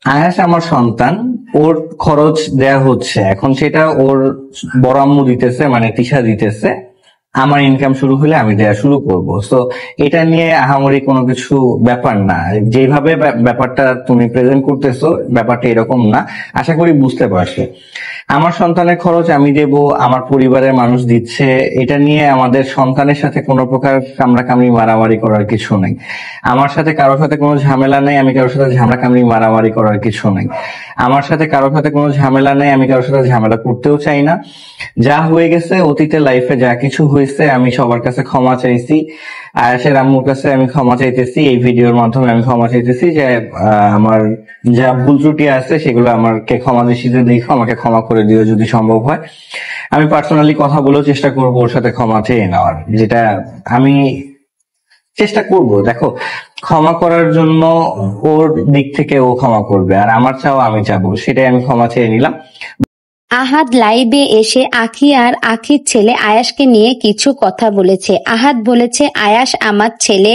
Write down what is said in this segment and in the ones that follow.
আয়াস আমার সন্তান, ওর খরচ দেয়া হচ্ছে, এখন সেটা ওর বড় আম্মু দিতেছে, মানে তিশা দিতেছে। আমার ইনকাম শুরু হলে আমি দেয়া শুরু করব। সো এটা নিয়ে আহামরি কোনো কিছু ব্যাপার না। যেভাবে ব্যাপারটা তুমি প্রেজেন্ট করতেছো, ব্যাপারটা এরকম না। আশা করি বুঝতে পারছো। আমার সন্তানের খরচ আমি দেব, আমার পরিবারের মানুষ দিচ্ছে। এটা নিয়ে আমাদের সন্তানের সাথে কোনো প্রকার কামড়াকামড়ি মারামারি করার কিছু নেই। আমার সাথে কারোর সাথে কোনো ঝামেলা নেই, আমি কারোর সাথে ঝামেলাকামড়ি মারামারি করার কিছু নেই। আমার সাথে কারোর সাথে কোনো ঝামেলা নেই, আমি কারোর সাথে ঝামেলা করতেও চাই না। যা হয়ে গেছে অতীতে, লাইফে যা কিছু হয়েছে, আমি সবার কাছে ক্ষমা চাইছি। আয়াসের আম্মুর কাছে আমি ক্ষমা চাইতেছি, এই ভিডিওর মাধ্যমে আমি ক্ষমা চাইতেছি যে আমার যা ভুল ত্রুটি আছে সেগুলো আমাকে ক্ষমা দৃষ্টিতে দেখো, আমাকে ক্ষমা করে দিও যদি সম্ভব হয়। আমি পার্সোনালি কথা বলেও চেষ্টা করবো ওর সাথে ক্ষমা চেয়ে নেওয়ার, যেটা আমি চেষ্টা করব। দেখো, ক্ষমা করার জন্য ওর দিক থেকে ও ক্ষমা করবে, আর আমার চাও আমি চাবো, সেটাই আমি ক্ষমা চেয়ে নিলাম। আহাদ লাইভে এসে আখি আর আখির ছেলে আয়াসকে নিয়ে কিছু কথা বলেছে। আহাদ বলেছে, আয়াস আমার ছেলে,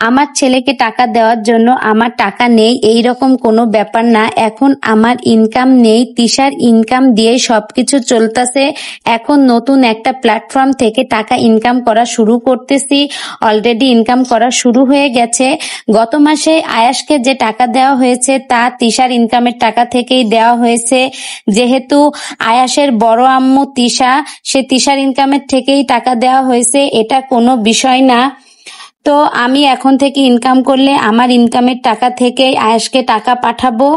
আমার ছেলেকে টাকা দেওয়ার জন্য আমার টাকা নেই এই রকম কোনো ব্যাপার না। এখন আমার ইনকাম নেই, তিশার ইনকাম দিয়ে সবকিছু চলতেছে। এখন নতুন একটা প্ল্যাটফর্ম থেকে টাকা ইনকাম করা শুরু করতেছি, অলরেডি ইনকাম করা শুরু হয়ে গেছে। গত মাসে আয়াসকে যে টাকা দেওয়া হয়েছে তা তিশার ইনকামের টাকা থেকেই দেওয়া হয়েছে। যেহেতু আয়াসের বড় আম্মু তিশা, সে তিশার ইনকামের থেকেই টাকা দেওয়া হয়েছে, এটা কোনো বিষয় না। তো আমি এখন থেকে ইনকাম করলে আমার ইনকামের টাকা থেকেই আয়াসকে টাকা পাঠাবো।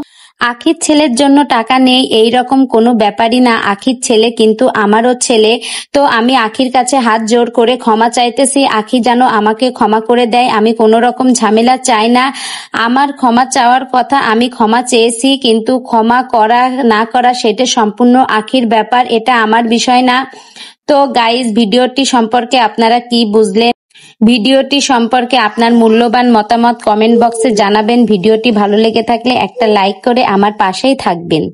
আখির ছেলের জন্য টাকা নেই এই রকম কোনো ব্যাপারই না, আখির ছেলে কিন্তু আমারও ছেলে। তো আমি আখির কাছে হাত জোর করে ক্ষমা চাইতেছি, আখি যেন আমাকে ক্ষমা করে দেয়। আমি কোনো রকম ঝামেলা চাই না। আমার ক্ষমা চাওয়ার কথা, আমি ক্ষমা চেয়েছি, কিন্তু ক্ষমা করা না করা সেটা সম্পূর্ণ আখির ব্যাপার, এটা আমার বিষয় না। তো গাইজ, ভিডিওটি সম্পর্কে আপনারা কি বুঝলেন? ভিডিওটি সম্পর্কে আপনার মূল্যবান মতামত কমেন্ট বক্সে জানাবেন। ভিডিওটি ভালো লেগে থাকলে একটা লাইক করে আমার পাশেই থাকবেন।